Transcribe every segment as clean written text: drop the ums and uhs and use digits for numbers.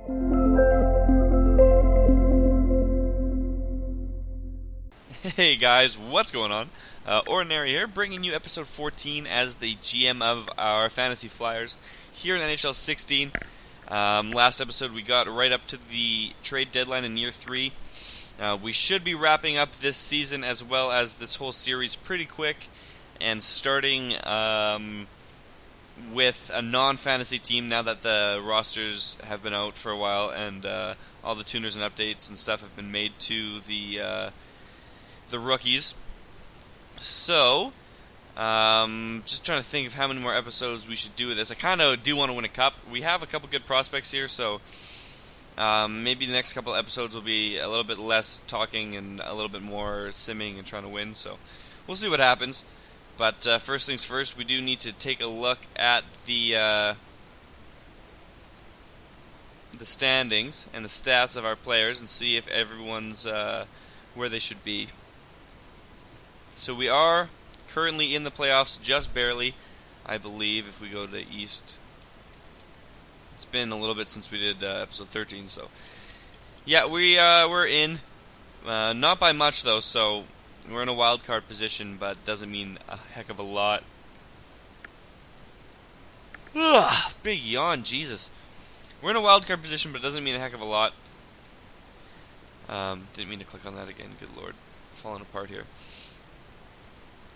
Hey guys, what's going on? Ordinary here, bringing you episode 14 as the GM of our Fantasy Flyers here in NHL 16. Last episode we got right up to the trade deadline in year 3. We should be wrapping up this season as well as this whole series pretty quick and starting with a non-fantasy team now that the rosters have been out for a while and all the tuners and updates and stuff have been made to the rookies. So, just trying to think of how many more episodes we should do with this. I kind of do want to win a cup. We have a couple good prospects here, so maybe the next couple episodes will be a little bit less talking and a little bit more simming and trying to win. So, we'll see what happens. But first things first, we do need to take a look at the standings and the stats of our players and see if everyone's where they should be. So we are currently in the playoffs, just barely, I believe, if we go to the East. It's been a little bit since we did episode 13, so... Yeah, we're in. Not by much, though, so we're in a wild card position, but doesn't mean a heck of a lot. Ugh, big yawn, Jesus. We're in a wild card position, but it doesn't mean a heck of a lot. Didn't mean to click on that again, good lord. Falling apart here.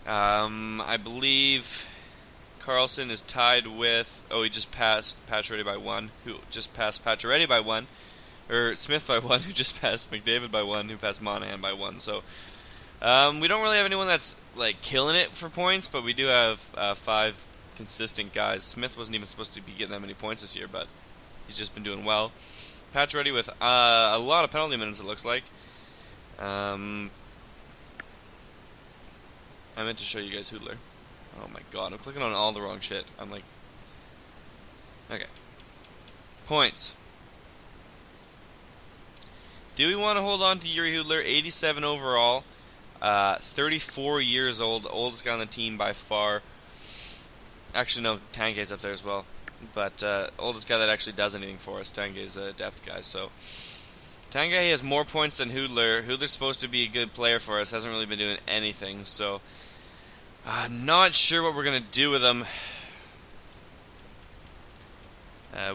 I believe Carlson is tied with... Oh, he just passed Pacioretty by 1, who just passed Pacioretty by 1. Or Smith by 1, who just passed McDavid by 1, who passed Monahan by 1. So, we don't really have anyone that's, like, killing it for points, but we do have 5 consistent guys. Smith wasn't even supposed to be getting that many points this year, but he's just been doing well. Pacioretty with a lot of penalty minutes, it looks like. I meant to show you guys Hoodler. Oh my god, I'm clicking on all the wrong shit. I'm like... Okay. Points. Do we want to hold on to Yuri Hoodler? 87 overall. 34 years old. Oldest guy on the team by far. Actually, no, Tanguay's up there as well. But oldest guy that actually does anything for us. Tanguay's a depth guy, so... Tanguay has more points than Hoodler. Hoodler's supposed to be a good player for us. Hasn't really been doing anything, so... not sure what we're going to do with him.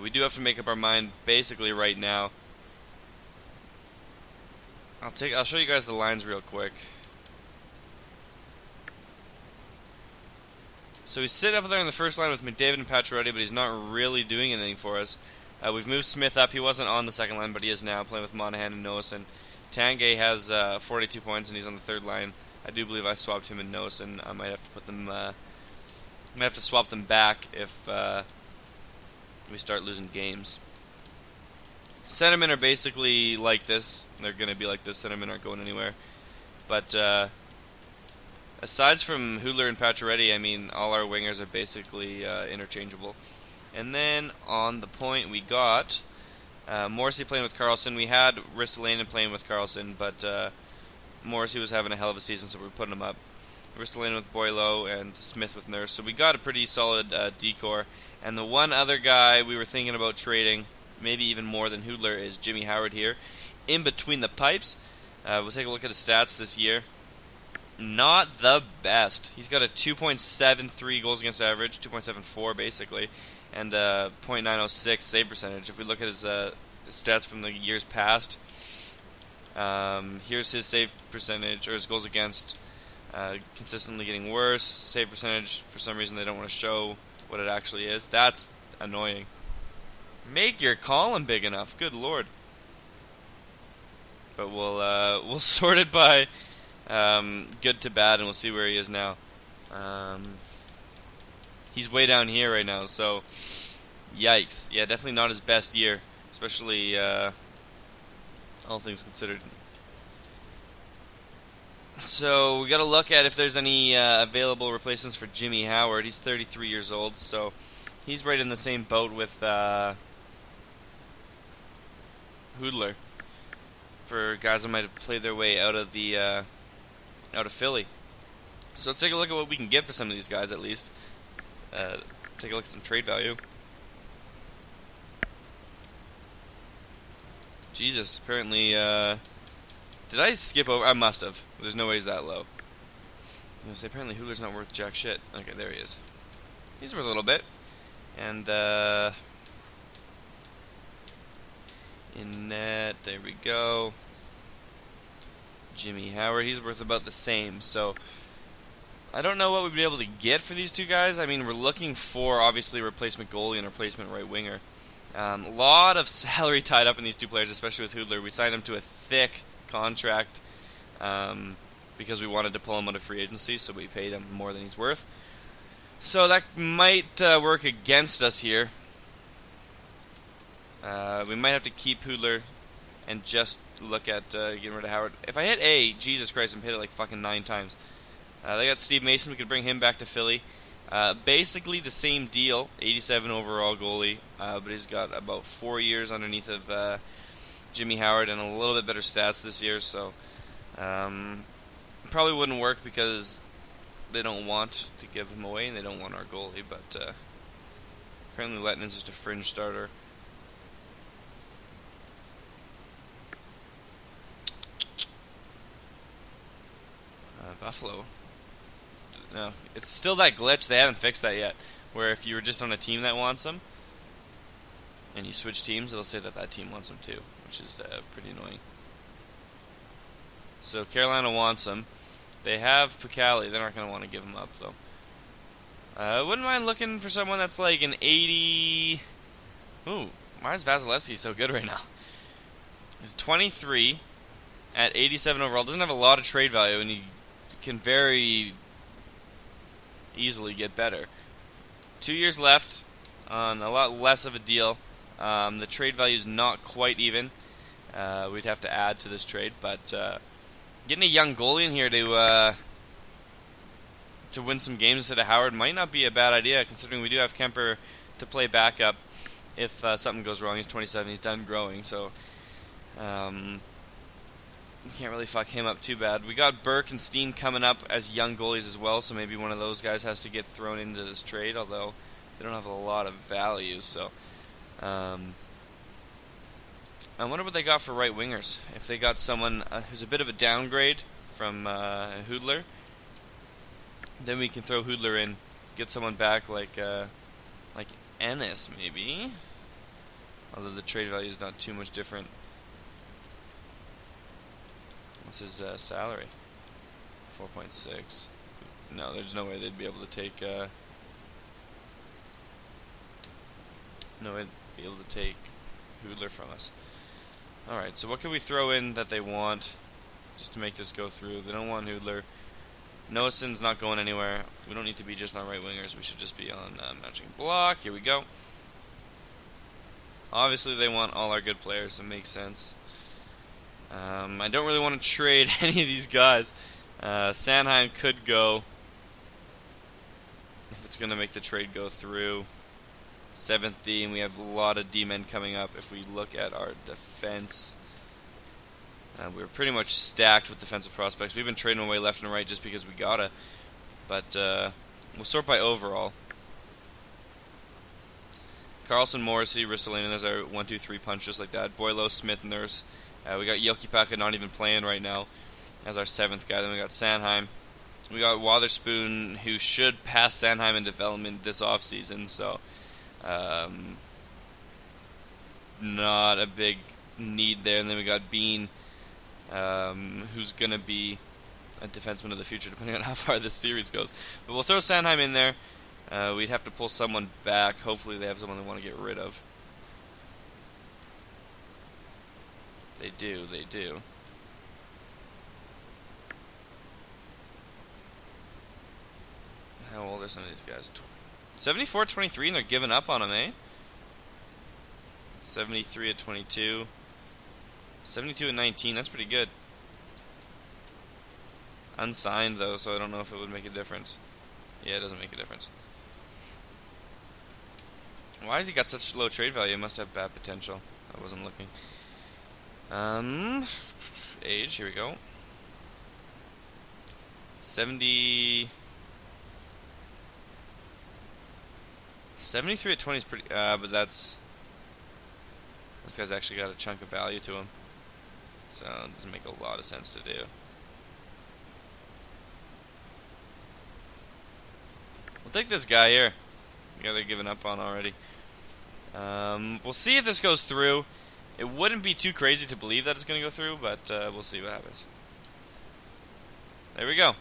We do have to make up our mind basically right now. I'll show you guys the lines real quick. So he's sitting up there in the first line with McDavid and Pacioretty, but he's not really doing anything for us. We've moved Smith up. He wasn't on the second line, but he is now playing with Monahan and Noesen. Tanguay has 42 points, and he's on the third line. I do believe I swapped him and Noesen. I might have to put them. Might have to swap them back if we start losing games. Centermen are basically like this. They're going to be like this. Centermen aren't going anywhere. But aside from Hoodler and Pacioretty, I mean, all our wingers are basically interchangeable. And then on the point, we got Morrissey playing with Carlson. We had Ristolainen playing with Carlson, but Morrissey was having a hell of a season, so we're putting him up. Ristolainen with Boileau and Smith with Nurse. So we got a pretty solid decor. And the one other guy we were thinking about trading, maybe even more than Hoodler, is Jimmy Howard here. In between the pipes, we'll take a look at his stats this year. Not the best. He's got a 2.73 goals against average, 2.74 basically, and .906 save percentage. If we look at his stats from the years past, here's his save percentage, or his goals against, consistently getting worse. Save percentage, for some reason they don't want to show what it actually is. That's annoying. Make your column big enough, good lord. But we'll sort it by good to bad, and we'll see where he is now. He's way down here right now, so yikes. Yeah, definitely not his best year, especially all things considered. So we got to look at if there's any available replacements for Jimmy Howard. He's 33 years old, so he's right in the same boat with Hoodler. For guys that might have played their way out of Philly. So let's take a look at what we can get for some of these guys at least. Take a look at some trade value. Jesus, apparently, did I skip over? I must have. There's no way he's that low. I'm gonna say, apparently Hudler's not worth jack shit. Okay, there he is. He's worth a little bit. And, in net, there we go. Jimmy Howard, he's worth about the same. So, I don't know what we'd be able to get for these two guys. I mean, we're looking for, obviously, a replacement goalie and a replacement right winger. A lot of salary tied up in these two players, especially with Hudler. We signed him to a thick contract because we wanted to pull him out of free agency, so we paid him more than he's worth. So that might work against us here. We might have to keep Hudler and just look at getting rid of Howard. If I hit A, Jesus Christ, I'm hit it like fucking 9 times. They got Steve Mason. We could bring him back to Philly. Basically the same deal, 87 overall goalie, but he's got about 4 years underneath of Jimmy Howard and a little bit better stats this year, so probably wouldn't work because they don't want to give him away and they don't want our goalie, but apparently Lettinen's just a fringe starter. Buffalo. No, it's still that glitch. They haven't fixed that yet. Where if you were just on a team that wants them, and you switch teams, it'll say that that team wants them too, which is pretty annoying. So Carolina wants them. They have Picali. They're not going to want to give him up though. Wouldn't mind looking for someone that's like an 80. Ooh, why is Vasilevsky so good right now? He's 23 at 87 overall. Doesn't have a lot of trade value, and he can very easily get better. 2 years left on a lot less of a deal. The trade value is not quite even. We'd have to add to this trade, but getting a young goalie in here to win some games instead of Howard might not be a bad idea, considering we do have Kemper to play backup if something goes wrong. He's 27, he's done growing, so we can't really fuck him up too bad. We got Burke and Steen coming up as young goalies as well, so maybe one of those guys has to get thrown into this trade, although they don't have a lot of value, so I wonder what they got for right wingers. If they got someone who's a bit of a downgrade from Hudler, then we can throw Hudler in, get someone back like Ennis maybe, although the trade value is not too much different. What's his salary? 4.6. No, there's no way they'd be able to take. No way they'd be able to take Hudler from us. All right, so what can we throw in that they want, just to make this go through? They don't want Hudler. Noasen's not going anywhere. We don't need to be just on right wingers. We should just be on matching block. Here we go. Obviously, they want all our good players, so it makes sense. I don't really want to trade any of these guys. Sanheim could go if it's going to make the trade go through. 7th D, and we have a lot of D-men coming up. If we look at our defense, we're pretty much stacked with defensive prospects. We've been trading away left and right just because we gotta. But we'll sort by overall. Carlson, Morrissey, Ristolainen, there's our 1, 2, 3 punch just like that. Boylo, Smith, Nurse. We got Jokipaka not even playing right now as our 7th guy. Then we got Sanheim. We got Wotherspoon, who should pass Sanheim in development this offseason, so not a big need there. And then we got Bean, who's going to be a defenseman of the future, depending on how far this series goes. But we'll throw Sanheim in there. We'd have to pull someone back. Hopefully they have someone they want to get rid of. They do, they do. How old are some of these guys? 74-23, and they're giving up on him, eh? 73 at 22. 72 at 19, that's pretty good. Unsigned, though, so I don't know if it would make a difference. Yeah, it doesn't make a difference. Why has he got such low trade value? He must have bad potential. I wasn't looking. Age, here we go. 73 at 20 is pretty, but that's This guy's actually got a chunk of value to him. So it doesn't make a lot of sense to do. We'll take this guy here. Yeah, they're giving up on already. We'll see if this goes through. It wouldn't be too crazy to believe that it's going to go through, but we'll see what happens. There we go.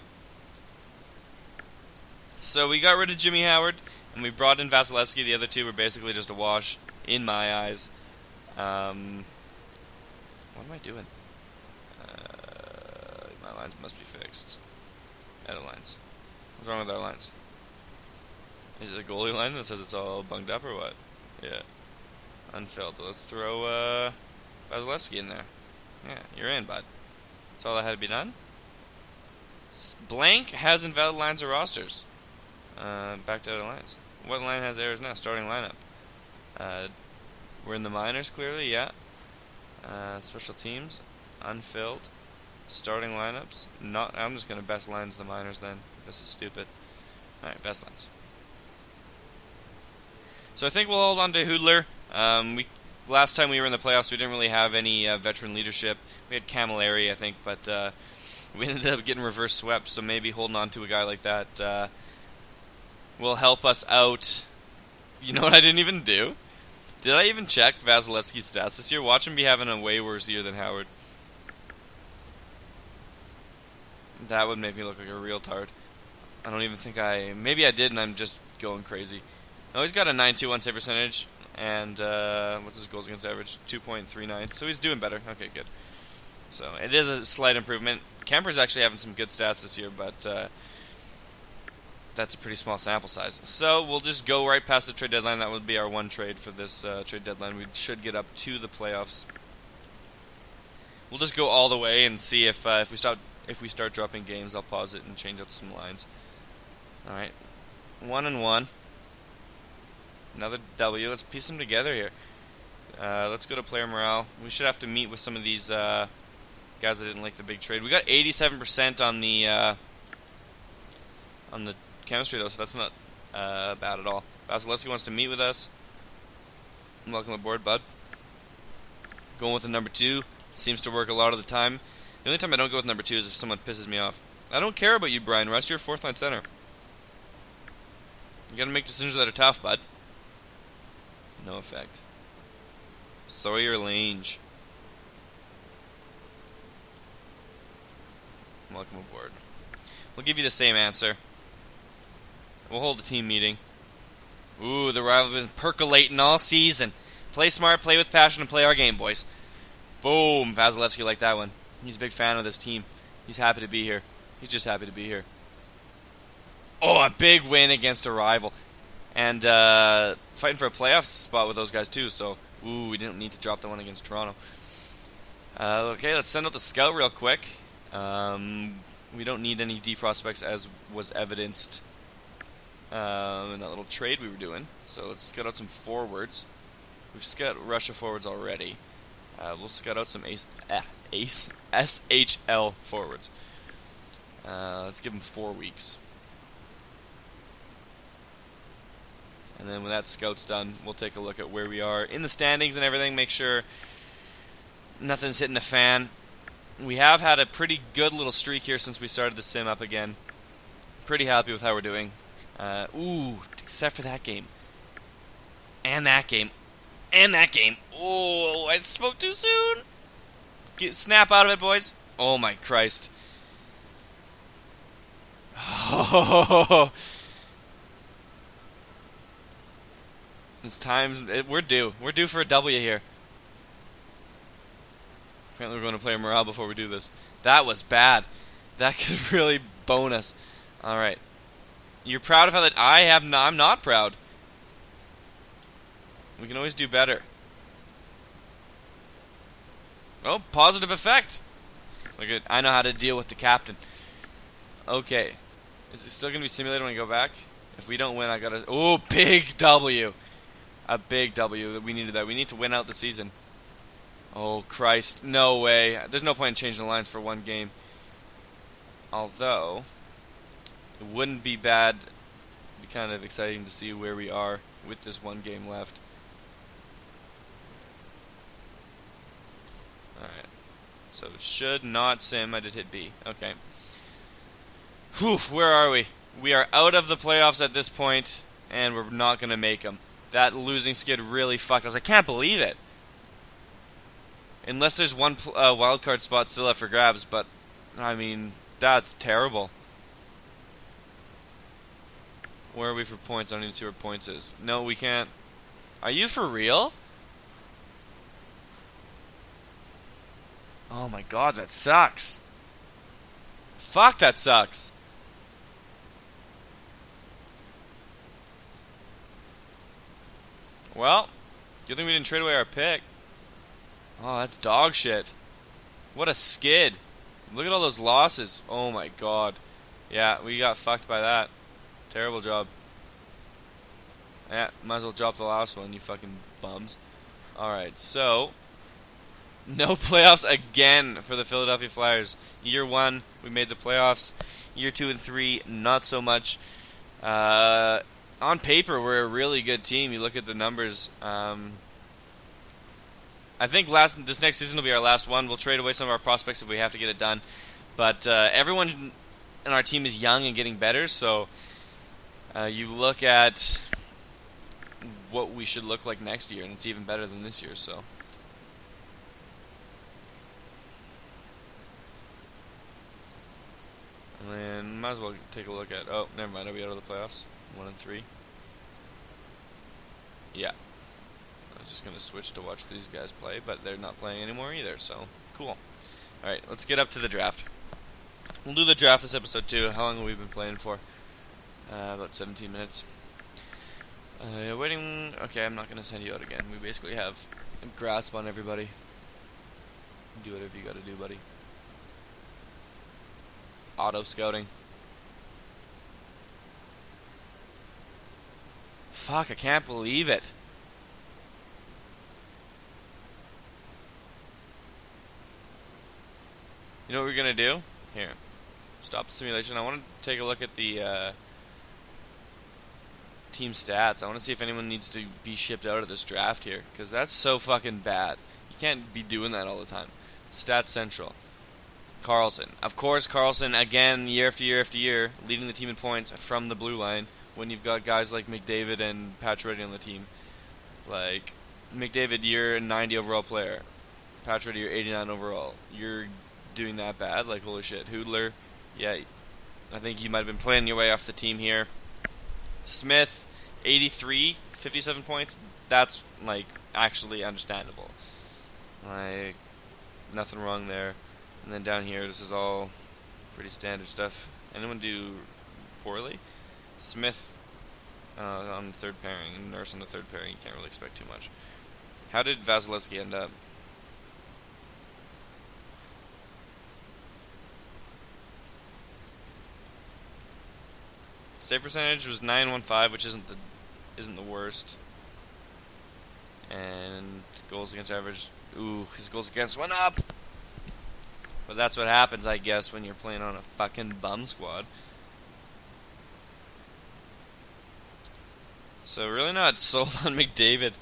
So we got rid of Jimmy Howard, and we brought in Vasilevsky. The other two were basically just a wash, in my eyes. What am I doing? My lines must be fixed. Edit lines. What's wrong with our lines? Is it a goalie line that says it's all bunged up or what? Yeah. Unfilled. Let's throw Vasilevsky in there. Yeah, you're in, bud. That's all that had to be done. Blank has invalid lines or rosters. Back to other lines. What line has errors now? Starting lineup. We're in the minors, clearly, yeah. Special teams. Unfilled. Starting lineups. I'm just going to best lines the minors then. This is stupid. Alright, best lines. So I think we'll hold on to Hoodler. Last time we were in the playoffs, we didn't really have any veteran leadership. We had Camilleri, I think, but we ended up getting reverse swept. So maybe holding on to a guy like that will help us out. You know what I didn't even do? Did I even check Vasilevsky's stats this year? Watch him be having a way worse year than Howard. That would make me look like a real tard. I don't even think maybe I did and I'm just going crazy. Oh, he's got a 9.21 save percentage, and what's his goals against average? 2.39. So he's doing better. Okay, good. So it is a slight improvement. Kemper's actually having some good stats this year, but that's a pretty small sample size. So we'll just go right past the trade deadline. That would be our one trade for this trade deadline. We should get up to the playoffs. We'll just go all the way and see if we start dropping games. I'll pause it and change up some lines. All right, 1-1. Another W. Let's piece them together here. Let's go to player morale. We should have to meet with some of these guys that didn't like the big trade. We got 87% on the chemistry though, so that's not bad at all. Vasilevsky wants to meet with us. Welcome aboard, bud. Going with the number 2 seems to work a lot of the time. The only time I don't go with number 2 is if someone pisses me off. I don't care about you, Brian Russ. You're a fourth line center. You gotta make decisions that are tough, bud. No effect. Sawyer Lange. Welcome aboard. We'll give you the same answer. We'll hold a team meeting. Ooh, the rivalry's been percolating all season. Play smart, play with passion, and play our game, boys. Boom. Vasilevsky liked that one. He's a big fan of this team. He's happy to be here. He's just happy to be here. Oh, a big win against a rival. And fighting for a playoff spot with those guys too, so we didn't need to drop the one against Toronto. Okay, let's send out the scout real quick. We don't need any D prospects as was evidenced in that little trade we were doing. So let's scout out some forwards. We've scouted Russia forwards already. We'll scout out some SHL forwards. Let's give them 4 weeks. And then when that scout's done, we'll take a look at where we are in the standings and everything, make sure nothing's hitting the fan. We have had a pretty good little streak here since we started the sim up again. Pretty happy with how we're doing. Except for that game. And that game. And that game. Oh, I spoke too soon. Snap out of it, boys. Oh, my Christ. Oh, it's time. We're due. We're due for a W here. Apparently we're going to play morale before we do this. That was bad. That could really bone us. Alright. You're proud of how that I'm not proud. We can always do better. Oh, positive effect. Look at, I know how to deal with the captain. Okay. Is it still going to be simulated when I go back? If we don't win, I got to... Oh, big W. A big W. We needed that. We need to win out the season. Oh, Christ. No way. There's no point in changing the lines for one game. Although, it wouldn't be bad. It'd be kind of exciting to see where we are with this one game left. So it should not sim. I did hit B. Okay. Whew, where are we? We are out of the playoffs at this point, and we're not going to make them. That losing skid really fucked us. I can't believe it. Unless there's one wildcard spot still up for grabs, but, I mean, that's terrible. Where are we for points? I don't even see where points is. No, we can't. Are you for real? Oh my god, that sucks. Fuck, that sucks. Well, good thing we didn't trade away our pick. Oh, that's dog shit. What a skid. Look at all those losses. Oh my god. Yeah, we got fucked by that. Terrible job. Yeah, might as well drop the last one, you fucking bums. Alright, so no playoffs again for the Philadelphia Flyers. Year 1, we made the playoffs. Year 2 and 3, not so much. On paper, we're a really good team. You look at the numbers. I think this next season will be our last one. We'll trade away some of our prospects if we have to get it done. But everyone in our team is young and getting better, so you look at what we should look like next year, and it's even better than this year, so. And then might as well take a look at, oh, never mind, are we out of the playoffs? 1 and 3. Yeah. I was just going to switch to watch these guys play, but they're not playing anymore either, so cool. Alright, let's get up to the draft. We'll do the draft this episode too. How long have we been playing for? About 17 minutes. Waiting. Okay, I'm not going to send you out again. We basically have a grasp on everybody. Do whatever you got to do, buddy. Auto scouting. Fuck, I can't believe it. You know what we're going to do? Here. Stop the simulation. I want to take a look at the team stats. I want to see if anyone needs to be shipped out of this draft here, because that's so fucking bad. You can't be doing that all the time. Stats Central. Carlson. Of course, Carlson, again, year after year after year, leading the team in points from the blue line when you've got guys like McDavid and Pacioretty on the team. Like, McDavid, you're a 90 overall player. Pacioretty, you're 89 overall. You're doing that bad? Like, holy shit. Hoodler, yeah, I think you might have been playing your way off the team here. Smith, 83, 57 points. That's, like, actually understandable. Like, nothing wrong there. And then down here, this is all pretty standard stuff. Anyone do poorly? Smith on the third pairing, Nurse on the third pairing. You can't really expect too much. How did Vasilevsky end up? Save percentage was 915, which isn't the worst. And goals against average. Ooh, his goals against went up. But that's what happens, I guess, when you're playing on a fucking bum squad. So really not sold on McDavid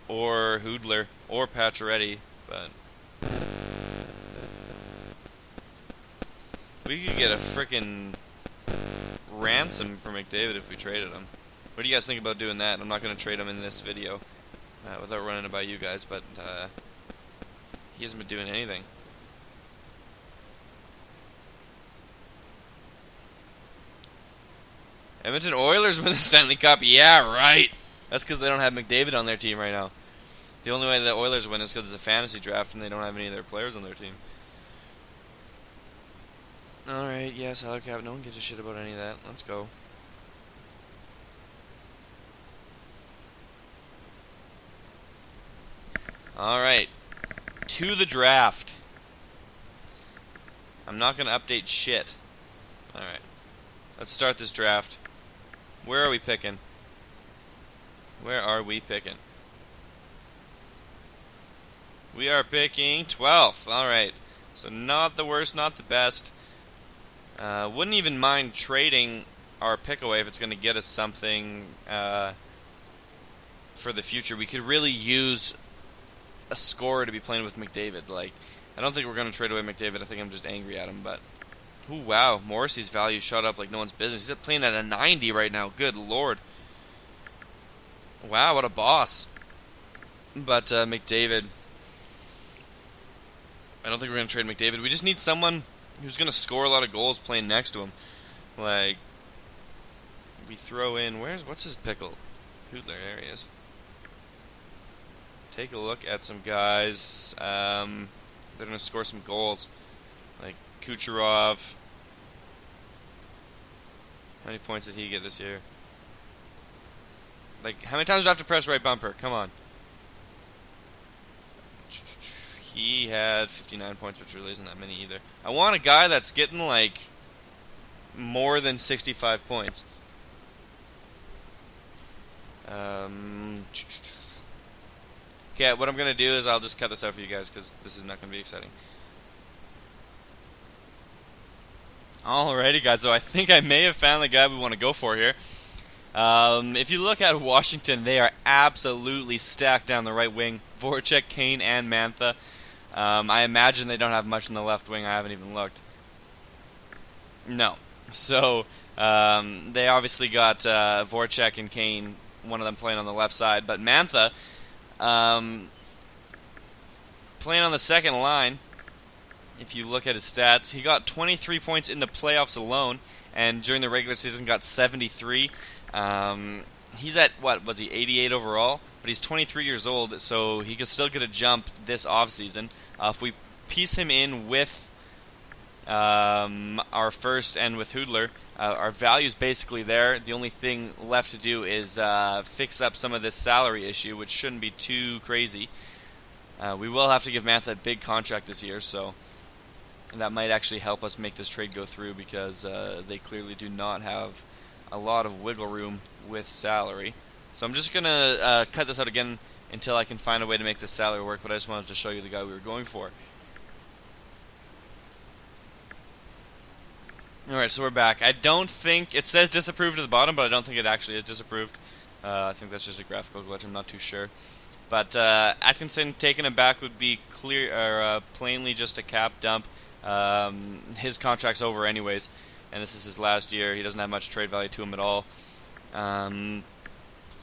or Hoodler or Pacioretty, but we could get a freaking ransom for McDavid if we traded him. What do you guys think about doing that? I'm not going to trade him in this video without running it by you guys, but he hasn't been doing anything. Edmonton Oilers win the Stanley Cup. Yeah, right. That's because they don't have McDavid on their team right now. The only way the Oilers win is because it's a fantasy draft and they don't have any of their players on their team. Alright, yeah, salary cap. No one gives a shit about any of that. Let's go. Alright. To the draft. I'm not going to update shit. Alright. Let's start this draft. Where are we picking? Where are we picking? We are picking 12th. Alright. So not the worst, not the best. Wouldn't even mind trading our pick away if it's going to get us something for the future. We could really use a scorer to be playing with McDavid. Like, I don't think we're going to trade away McDavid. I think I'm just angry at him, but... Ooh, wow. Morrissey's value shot up like no one's business. He's playing at a 90 right now. Good lord. Wow, what a boss. But McDavid... I don't think we're going to trade McDavid. We just need someone who's going to score a lot of goals playing next to him. Like, we throw in... What's his pickle? Hoodler, there he is. Take a look at some guys. They're going to score some goals. Like Kucherov. How many points did he get this year? Like, how many times do I have to press right bumper? Come on. He had 59 points, which really isn't that many either. I want a guy that's getting, like, more than 65 points. Okay, what I'm going to do is I'll just cut this out for you guys because this is not going to be exciting. Alrighty, guys, so I think I may have found the guy we want to go for here. If you look at Washington, they are absolutely stacked down the right wing. Voracek, Kane, and Mantha. I imagine they don't have much in the left wing. I haven't even looked. No. So, they obviously got Voracek and Kane, one of them playing on the left side. But Mantha, playing on the second line, if you look at his stats, he got 23 points in the playoffs alone, and during the regular season got 73. He's at, what, was he 88 overall? But he's 23 years old, so he could still get a jump this offseason. If we piece him in with our first and with Hoodler, our value's basically there. The only thing left to do is fix up some of this salary issue, which shouldn't be too crazy. We will have to give Mantha a big contract this year, so that might actually help us make this trade go through because they clearly do not have a lot of wiggle room with salary. So I'm just going to cut this out again until I can find a way to make this salary work, but I just wanted to show you the guy we were going for. Alright, so we're back. I don't think... It says disapproved at the bottom, but I don't think it actually is disapproved. I think that's just a graphical glitch. I'm not too sure. But Atkinson taking him back would be clear, or plainly just a cap dump. His contract's over anyways, and this is his last year. He doesn't have much trade value to him at all.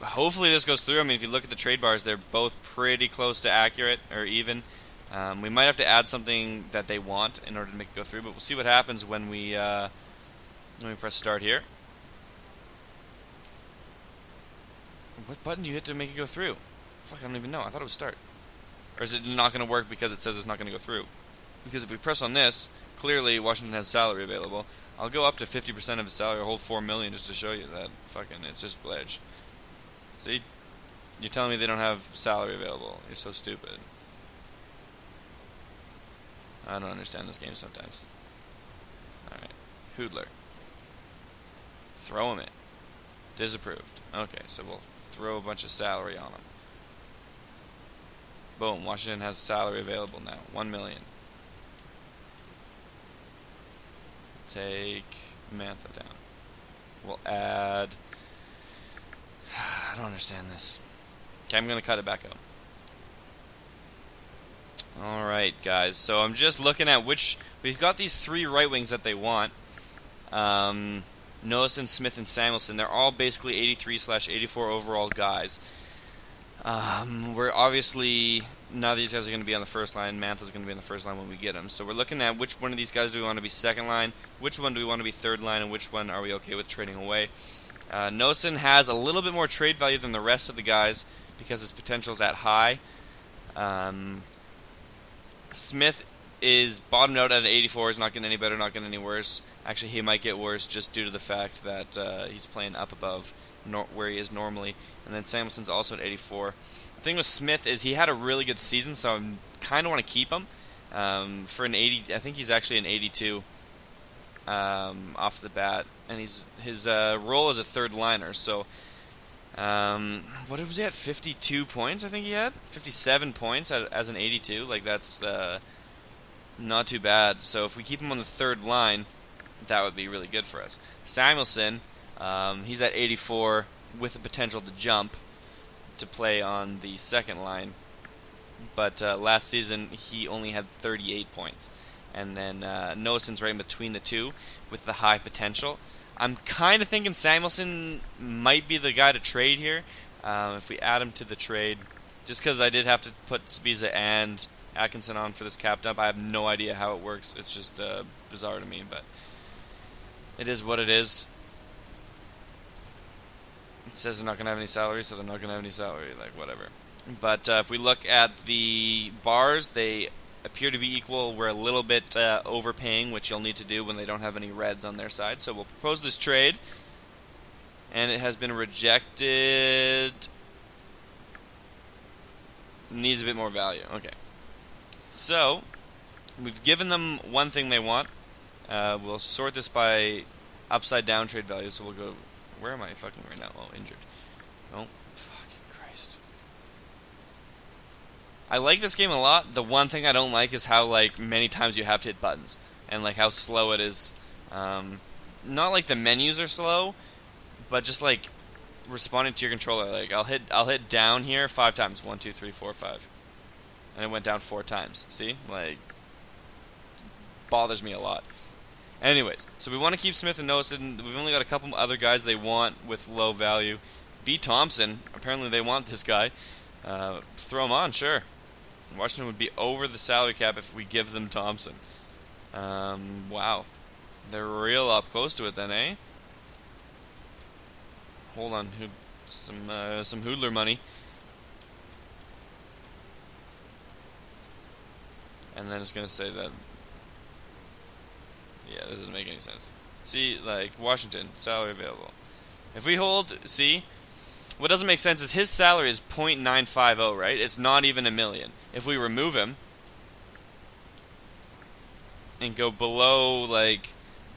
Hopefully this goes through. I mean, if you look at the trade bars, they're both pretty close to accurate or even. We might have to add something that they want in order to make it go through, but we'll see what happens when we press start here. What button do you hit to make it go through? Fuck, I don't even know. I thought it was start. Or is it not going to work because it says it's not going to go through? Because if we press on this, clearly Washington has salary available. I'll go up to 50% of his salary, or hold $4 million just to show you that fucking it's just glitched. See? You're telling me they don't have salary available. You're so stupid. I don't understand this game sometimes. Alright. Hoodler. Throw him in. Disapproved. Okay, so we'll throw a bunch of salary on him. Boom. Washington has salary available now. $1 million. Take Mantha down. We'll add... I don't understand this. Okay, I'm going to cut it back out. Alright, guys. So I'm just looking at which... We've got these three right wings that they want. Noesen, Smith, and Samuelson. They're all basically 83/84 overall guys. We're obviously... None of these guys are going to be on the first line. Mantha's going to be on the first line when we get him. So we're looking at which one of these guys do we want to be second line, which one do we want to be third line, and which one are we okay with trading away. Noesen has a little bit more trade value than the rest of the guys because his potential is at high. Smith is bottomed out at an 84. He's not getting any better, not getting any worse. Actually, he might get worse just due to the fact that he's playing up above where he is normally. And then Samuelson's also at 84. The thing with Smith is he had a really good season, so I kind of want to keep him. For an 80, I think he's actually an 82 off the bat, and his role as a third liner. So, what was he at? 52 points, I think he had 57 points as an 82. Like that's not too bad. So if we keep him on the third line, that would be really good for us. Samuelson, he's at 84 with the potential to jump to play on the second line. but last season he only had 38 points. And then Nosen's right in between the two with the high potential. I'm kind of thinking Samuelson might be the guy to trade here if we add him to the trade. Just because I did have to put Spiza and Atkinson on for this cap dump. I have no idea how it works. It's just bizarre to me, but it is what it is. It says they're not going to have any salary, so they're not going to have any salary. Like, whatever. But if we look at the bars, they appear to be equal. We're a little bit overpaying, which you'll need to do when they don't have any reds on their side. So we'll propose this trade, and it has been rejected. Needs a bit more value. Okay. So we've given them one thing they want. We'll sort this by upside down trade value. So we'll go. Where am I fucking right now? Oh, injured. Oh, fucking Christ. I like this game a lot. The one thing I don't like is how, like, many times you have to hit buttons. And, like, how slow it is. Not like the menus are slow, but just, like, responding to your controller. Like, I'll hit down here 5 times. 1, 2, 3, 4, 5. And it went down 4 times. See? Like, bothers me a lot. Anyways, so we want to keep Smith and Nosen. We've only got a couple other guys they want with low value. B. Thompson. Apparently they want this guy. Throw him on, sure. Washington would be over the salary cap if we give them Thompson. Wow. They're real up close to it then, eh? Hold on. Some Hoodler money. And then it's going to say that... Yeah, this doesn't make any sense. See, like, Washington, salary available. If we hold, see, what doesn't make sense is his salary is .950, right? It's not even $1 million. If we remove him and go below, like,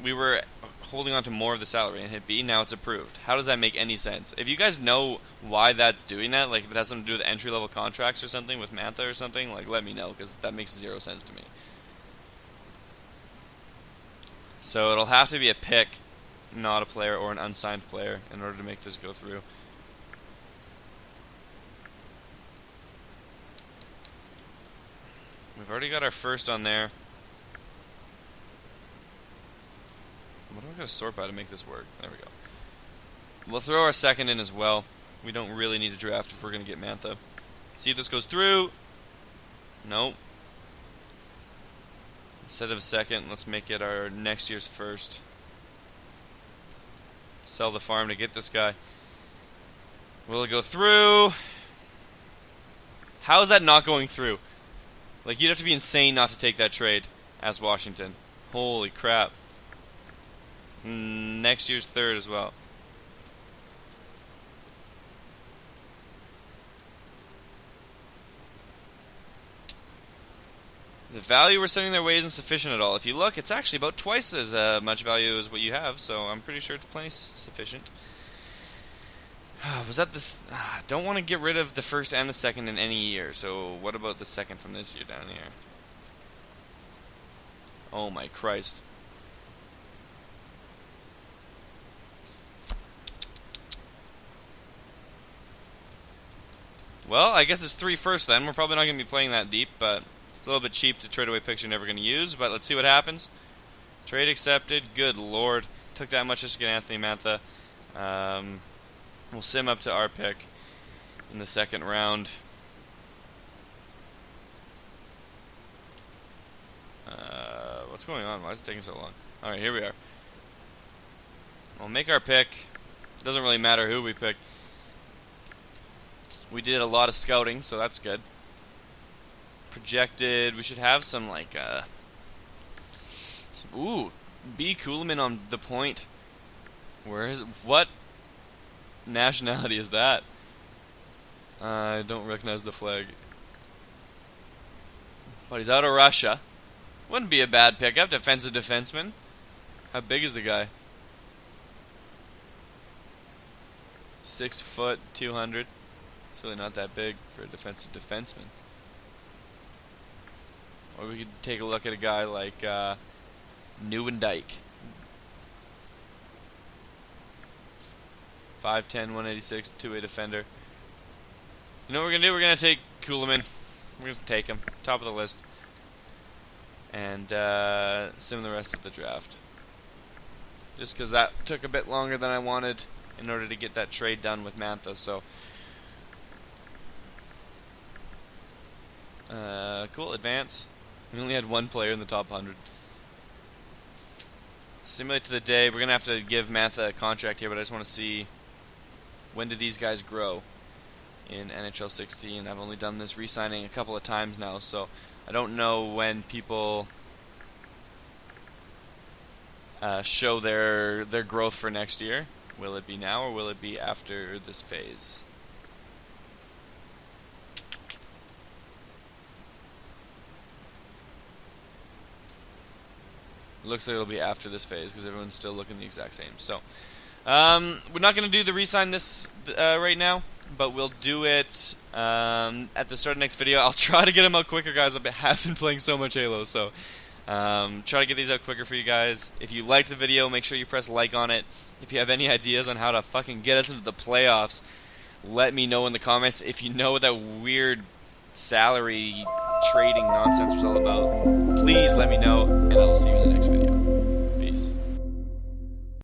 we were holding on to more of the salary and hit B, now it's approved. How does that make any sense? If you guys know why that's doing that, like if it has something to do with entry-level contracts or something, with Mantha or something, like, let me know, because that makes 0 sense to me. So it'll have to be a pick, not a player, or an unsigned player in order to make this go through. We've already got our first on there. What do I got to sort by to make this work? There we go. We'll throw our second in as well. We don't really need a draft if we're going to get Mantha. See if this goes through. Nope. Instead of a second, let's make it our next year's first. Sell the farm to get this guy. Will it go through? How is that not going through? Like, you'd have to be insane not to take that trade as Washington. Holy crap. Next year's third as well. The value we're sending their way isn't sufficient at all. If you look, it's actually about twice as much value as what you have, so I'm pretty sure it's plenty sufficient. Was that the... don't want to get rid of the first and the second in any year, so what about the second from this year down here? Oh my Christ. Well, I guess it's 3 first then. We're probably not going to be playing that deep, but... it's a little bit cheap to trade away picks you're never going to use, but let's see what happens. Trade accepted. Good lord. Took that much just to get Anthony Mantha. We'll sim up to our pick in the second round. What's going on? Why is it taking so long? Alright, here we are. We'll make our pick. Doesn't really matter who we pick. We did a lot of scouting, so that's good. Projected, we should have some like ooh, B. Kuhlman on the point. Where is what nationality is that? I don't recognize the flag. But he's out of Russia. Wouldn't be a bad pickup. Defensive defenseman. How big is the guy? 6 foot, 200. It's really not that big for a defensive defenseman. Or we could take a look at a guy like Nieuwendyk. 5'10", 186, two-way defender. You know what we're going to do? We're going to take Kuhlman. We're going to take him. Top of the list. And sim the rest of the draft. Just because that took a bit longer than I wanted in order to get that trade done with Mantha. So, cool, advance. We only had one player in the top 100. Simulate to the day. We're going to have to give Mantha a contract here, but I just want to see when do these guys grow in NHL 16. I've only done this re-signing a couple of times now, so I don't know when people show their growth for next year. Will it be now or will it be after this phase? Looks like it'll be after this phase because everyone's still looking the exact same. So we're not going to do the re-sign this right now, but we'll do it at the start of next video. I'll try to get them out quicker, guys. I have been playing so much Halo, so try to get these out quicker for you guys. If you liked the video, make sure you press like on it. If you have any ideas on how to fucking get us into the playoffs, let me know in the comments. If you know what that weird salary trading nonsense was all about, please let me know, and I will see you in the next video.